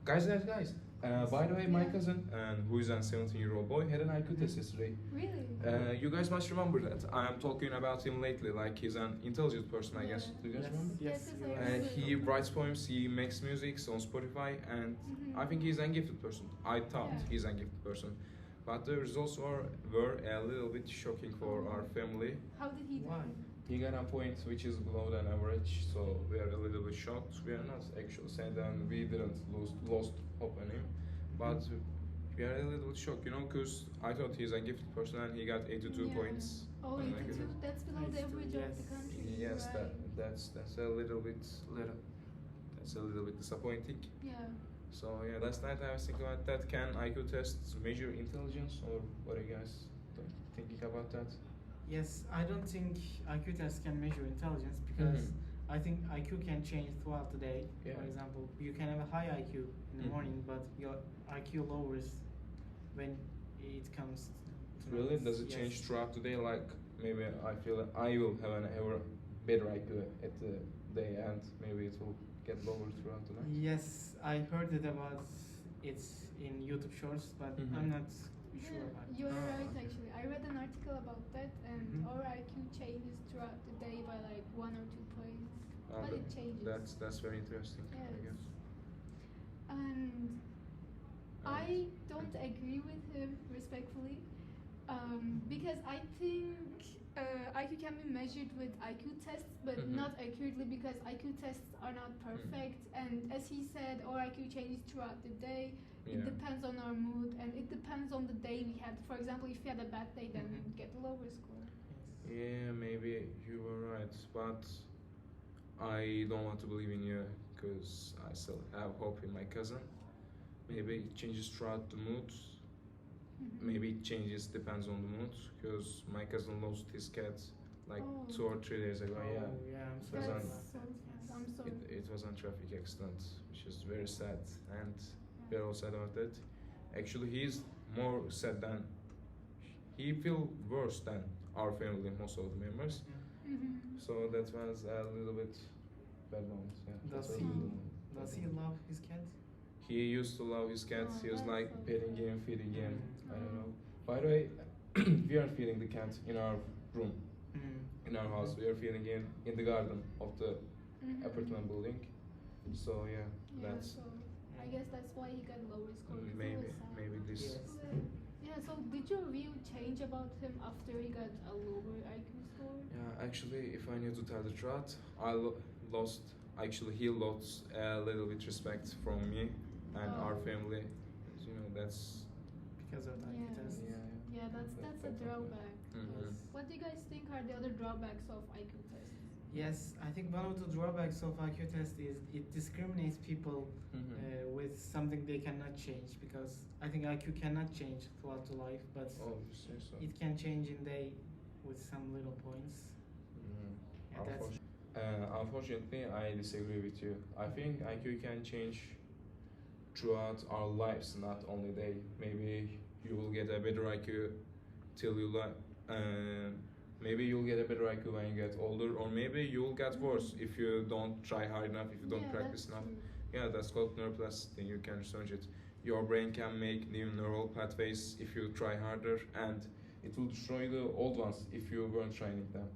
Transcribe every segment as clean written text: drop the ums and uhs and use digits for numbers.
Guys. By the way, my cousin, who is a 17-year-old boy, had an IQ test yesterday. Really? You guys must remember that. I am talking about him lately, like he's an intelligent person, I guess. Do you guys remember? Yes, I And remember. he writes poems, he makes music on Spotify, and I think he's an gifted person. I thought he's a gifted person. But the results were a little bit shocking for our family. How did he do? Why? He got a point which is below than average, so we are a little bit shocked. We are not actually sad and we didn't lost hope in him, but we are a little bit shocked, you know, because I thought he's a gifted person and he got 82 points. Oh, on 82? IQ. That's below the average of the country. Yes, right? that's a little bit disappointing. Yeah. So yeah, last night I was thinking about that. Can IQ tests measure intelligence, or what are you guys thinking about that? Yes, I don't think IQ tests can measure intelligence because I think IQ can change throughout the day. Yeah. For example, you can have a high IQ in the morning, but your IQ lowers when it comes to Really? night. Does it change throughout the day? Like maybe I feel that I will have a better IQ at the day, and maybe it will get lower throughout the night. Yes, I heard it about it in YouTube Shorts, but I'm not sure about it. You're right, actually. I read an article about that, and our IQ changes throughout the day by like 1 or 2 points. But it changes. That's very interesting. I Yes. guess. And I don't agree with him, respectfully, because I think IQ can be measured with IQ tests, but not accurately because IQ tests are not perfect. And as he said, our IQ changes throughout the day. It depends on our mood, and it depends on the day we had. For example, if you had a bad day, then we would get a lower score. Yeah, maybe you were right, but I don't want to believe in you because I still have hope in my cousin. Maybe it changes throughout the mood. Maybe it changes depends on the mood because my cousin lost his cat like 2 or 3 days ago. Oh, Yeah, yeah, I'm That's sorry. That's about so that. sad. I'm sorry. it was a traffic accident, which is very sad, and we are all sad about that. Actually, he's more sad than he feel worse than our family, most of the members. So that was a little bit bad moment. Yeah, Does that was a he- little moment. Does he love his cat? He used to love his cat. He was that's like so petting sad. him, feeding him. I don't Mm. know. By the way, we are feeding the cat in our room, in our house. We are feeding him in the garden of the apartment building. So yeah, that's So I guess that's why he got lower score. 'Cause he maybe was sad. this. Yes. Yeah. So did your view change about him after he got a lower IQ score? Yeah, actually, if I need to tell the truth, I lost. Actually, he lost a little bit respect from me and our family. You know, that's Because of the IQ Yeah. test. Yeah, that's a drawback. Mhm. What do you guys think are the other drawbacks of IQ tests? Yes, I think one of the drawbacks of IQ test is it discriminates people with something they cannot change because I think IQ cannot change throughout the life, but Oh, you say so. it can change in day with some little points. Yeah, that's Unfortunately, I disagree with you. I think IQ can change throughout our lives, not only day. Maybe you will get a better IQ till you maybe you'll get a better IQ when you get older, or maybe you'll get worse if you don't try hard enough, if you don't practice that's enough. true. Yeah, that's called neuroplasticity. You can research it. Your brain can make new neural pathways if you try harder, and it will destroy the old ones if you weren't trying them.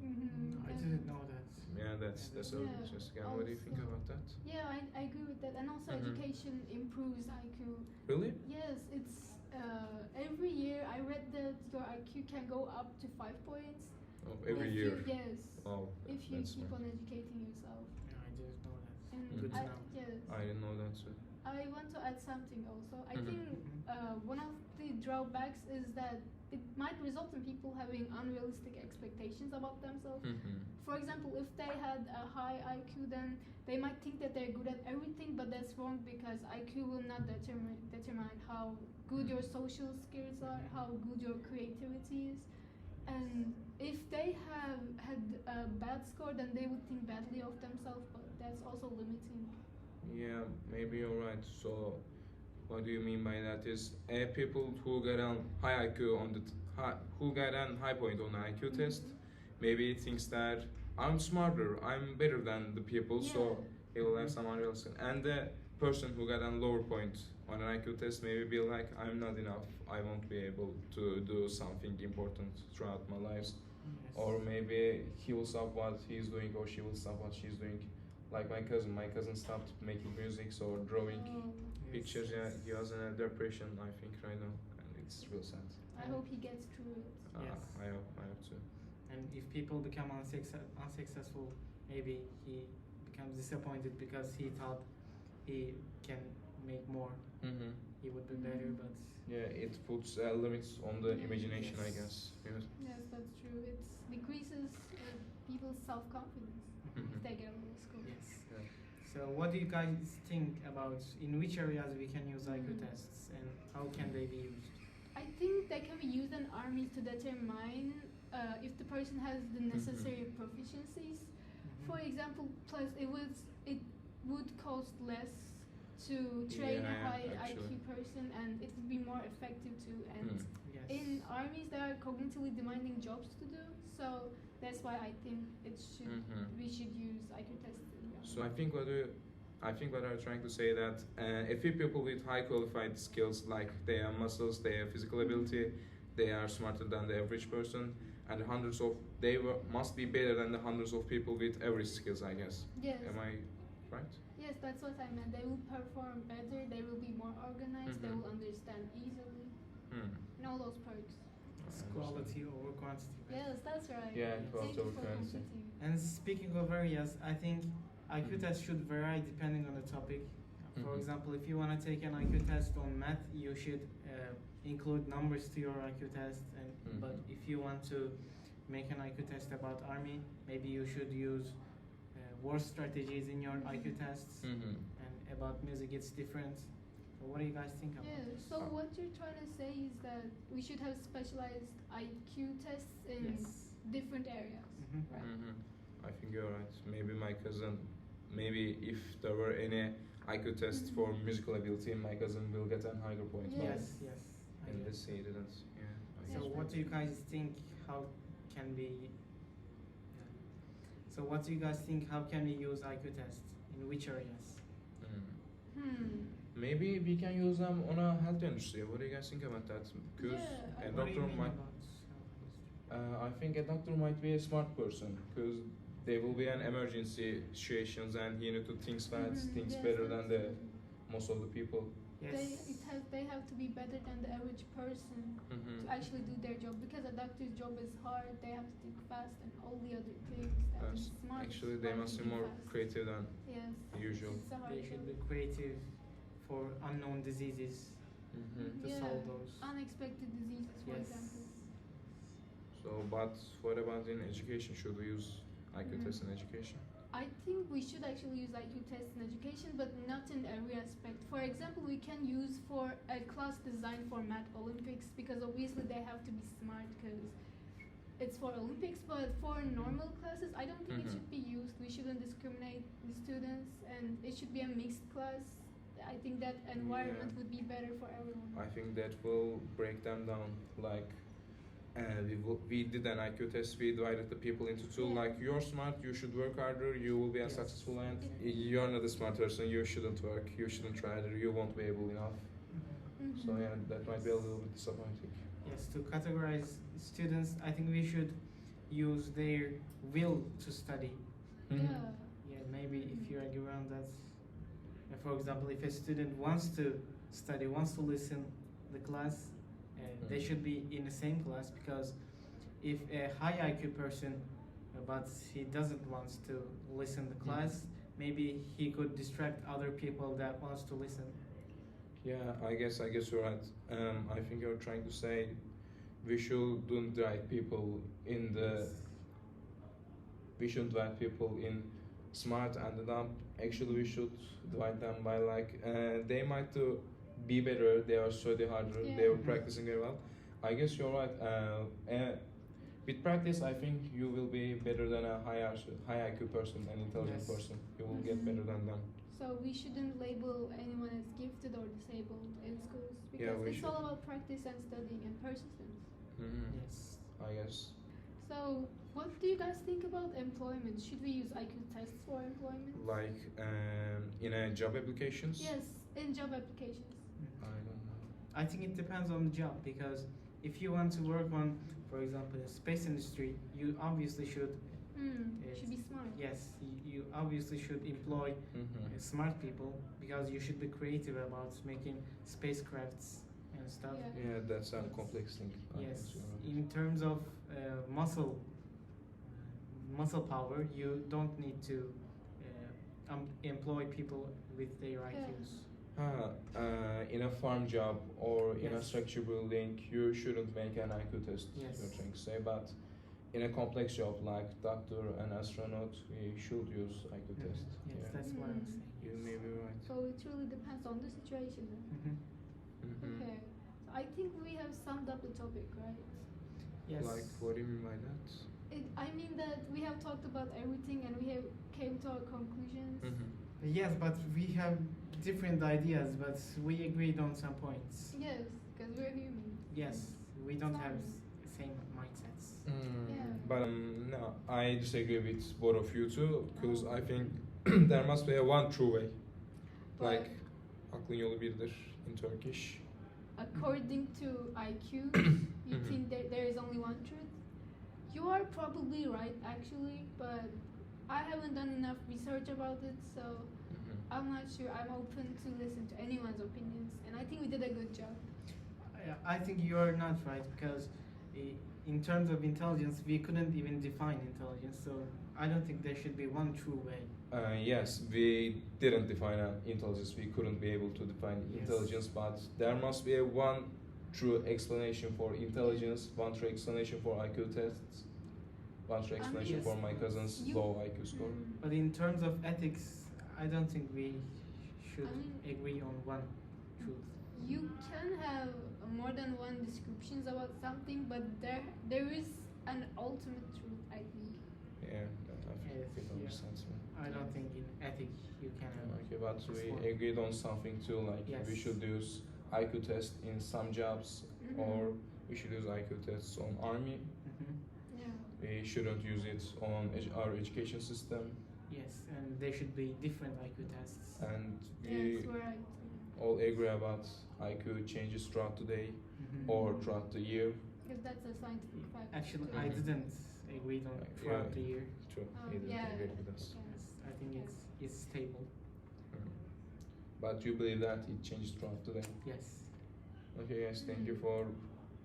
I didn't know that. Yeah, that's so Yeah. interesting. What do you think Also- about that? Yeah, I agree with that. And also education improves IQ. Really? Yes, it's every year I read that your IQ can go up to 5 points. Oh, every if year. Yes. Oh, If you that's keep smart. on educating yourself. Yeah, I didn't know that. And Good to know. Yes. I didn't know that too. I want to add something also. I Mhm. think one of the drawbacks is that it might result in people having unrealistic expectations about themselves. For example, if they had a high IQ, then they might think that they're good at everything, but that's wrong because IQ will not determine how good your social skills are, how good your creativity is. And if they have had a bad score, then they would think badly of themselves, but that's also limiting. Yeah, maybe you're right. So, what do you mean by that? Is people who get a high IQ on who get a high point on the IQ test, maybe thinks that I'm smarter, I'm better than the people, so he will have some unrealistic. And the person who got a lower point on an IQ test maybe be like, I'm not enough, I won't be able to do something important throughout my lives. Yes. Or maybe he will stop what he's doing or she will stop what she's doing. Like my cousin stopped making music or drawing Oh, pictures. Yeah, he has a depression, I think, right now, and it's real sad. I hope he gets through it. Yes. I hope to. And if people become unsuccessful, maybe he becomes disappointed because he thought he can make more. Mm-hmm. He would be better, but Yeah, it puts limits on the imagination, I Yes. guess. Yes. Yes, that's true. It decreases people's self-confidence Mhm. if they get a low score. yes. Yeah. So what do you guys think about in which areas we can use IQ tests and how can they be used? I think they can be used in armies to determine if the person has the necessary proficiencies. For example, plus it would cost less to train a Yeah, high actually. IQ person, and it would be more effective too. And Yes. in armies, there are cognitively demanding jobs to do, so that's why I think we should use IQ tests. So I think what I'm trying to say that a few people with high qualified skills, like they have muscles, they have physical ability, they are smarter than the average person, and must be better than the hundreds of people with average skills, I guess. Yes. Am I right? Yes, that's what I meant. They will perform better. They will be more organized. They will understand easily. And all those perks. It's quality over quantity. Yes, that's right. Yeah, Thank quality you over for quantity. completing. And speaking of areas, I think IQ tests should vary depending on the topic. For example, if you want to take an IQ test on math, you should include numbers to your IQ test. And but if you want to make an IQ test about army, maybe you should use war strategies in your IQ tests. And about music, it's different. So what do you guys think about Yeah, this? so what you're trying to say is that we should have specialized IQ tests in Yes. different areas, right? I think you're right. Maybe my cousin, maybe if there were any IQ tests for musical ability, my cousin will get a higher point. Yes. Yes, yes. I And get this he didn't. Yeah. I So guess. what do you guys think? How can we? So what do you guys think? How can we use IQ tests? In which areas? Maybe we can use them on a health industry. What do you guys think about that? Because Yeah, a What do you doctor mean might. about I think a doctor might be a smart person because there will be an emergency situations and he need to think fast, thinks Yes, better than that's most of the people. Yes. They have to be better than the average person to actually do their job, because a doctor's job is hard. They have to think fast and all the other things that Yes. is smart. Actually, they must be more creative than Yes. usual. It's a hard They should job. be creative for unknown diseases to Yeah. solve those. Unexpected diseases, for Yes. example. So, but what about in education? Should we use IQ tests in education? I think we should actually use IQ tests in education, but not in every aspect. For example, we can use for a class designed for Math Olympics, because obviously they have to be smart because it's for Olympics. But for normal classes, I don't think it should be used. We shouldn't discriminate the students, and it should be a mixed class. I think that environment would be better for everyone. I think that will break them down. Like, we did an IQ test. We divided the people into two. Yeah. Like, you're smart, you should work harder, you will be Yes. successful, and you're not a smart person, you shouldn't work, you shouldn't try harder, you won't be able enough. So yeah, that might be a little bit disappointing. Yes, to categorize students, I think we should use their will to study. Yeah. Yeah, maybe if you agree on that. For example, if a student wants to study, wants to listen the class, they should be in the same class, because if a high IQ person, but he doesn't want to listen the class, maybe he could distract other people that wants to listen. Yeah, I guess you're right. I think you're trying to say we shouldn't divide people in the. We shouldn't divide people in smart and dumb. Actually, we should divide them by like they might be better. They are study harder. They are practicing very well. I guess you're right. With practice, I think you will be better than a high IQ person, an intelligent person. You will get better than them. So we shouldn't label anyone as gifted or disabled in schools, because we it's should. all about practice and studying and persistence. Yes. I guess. So So, what do you guys think about employment? Should we use IQ tests for employment? Like in a job applications? Yes, in job applications. I don't know. I think it depends on the job, because if you want to work on, for example, the space industry, you obviously should, Should be smart. yes, you obviously should employ smart people, because you should be creative about making spacecrafts and stuff. Yeah. Yeah, that's a complex thing. Yes, You're right. in terms of muscle power, you don't need to employ people with their IQs. In a farm job or in a Yes. structure building, you shouldn't make an IQ test. Yes. You're trying to say, but in a complex job like doctor and astronaut, we should use IQ test. Yes, Yeah. that's what I'm saying. You may be right. So it really depends on the situation. Then. Mhm. Okay. So I think we have summed up the topic, right? Yes. Like, what do you mean by that? I mean that we have talked about everything and we have came to our conclusions. Yes, but we have different ideas, but we agreed on some points. Yes, because we're human. Yes, we don't have Sounds- same mindsets. Yeah. But no, I disagree with both of you too, because I think there must be a one true way. But Like, aklın yolu birdir in Turkish. according to IQ, you think that there is only one truth? You are probably right, actually, but I haven't done enough research about it, so I'm not sure. I'm open to listen to anyone's opinions, and I think we did a good job. I think you are not right, because in terms of intelligence, we couldn't even define intelligence, so I don't think there should be one true way. Yes, we didn't define intelligence. We couldn't be able to define Yes. intelligence, but there must be a one true explanation for intelligence, one true explanation for IQ tests, one true explanation yes. for my cousin's You- low IQ score. But in terms of ethics, I don't think we should I mean- agree on one truth. You can have more than one descriptions about something, but there is an ultimate truth, I think. Yeah, I think Yes, it yeah. understands me. I don't think in ethics you can have. Okay, but just we one. agreed on something too, like we Yes. should use IQ test in some jobs, or we should use IQ tests on army. Mhm. Yeah. We shouldn't use it on our education system, Yes, and there should be different IQ tests. and Yes, we we're right. all agree about IQ changes throughout the day Mhm. or throughout the year. Because that's a scientific fact. Actually, I Mhm. didn't agree on Like, throughout yeah. the year. True, Oh, he didn't yeah. agree with us. Yes, I think it's stable. But you believe that it changes throughout the day. Yes. Okay, guys, thank you for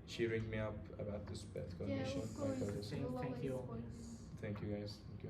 cheering me up about this bad Yeah, condition. of course. Like, Thank We'll you always all. support you. thank you, guys. Thank you.